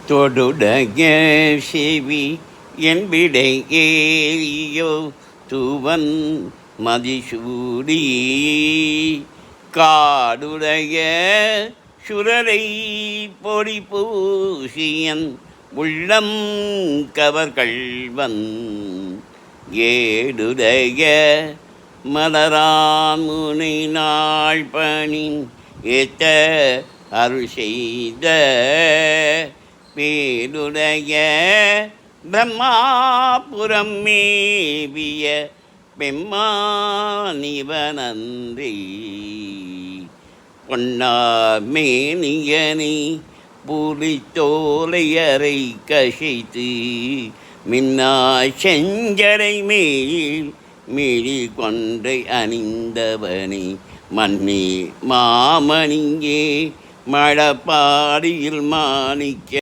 தொடுடைய செவி என்பிடை ஏயோ துவன் மதிசூடி காடுடைய சுரரை பொடி பூசியன் உள்ளம் கவர்கள்வன் ஏடுடைய மலரான் முனை நாள் பணி ஏத்த அருள் செய்த பேடுடைய பிரம்மாபுரம் மேவிய பெம்மானிவனன்றி பொன்னாமேனியனை புலித்தோலையரை கசைத்து மின்னா செஞ்சடை மேல் மிழி கொன்றை அணிந்தவனை மன்னி மாமணிங்கே மழப்பாடியில் மாணிக்க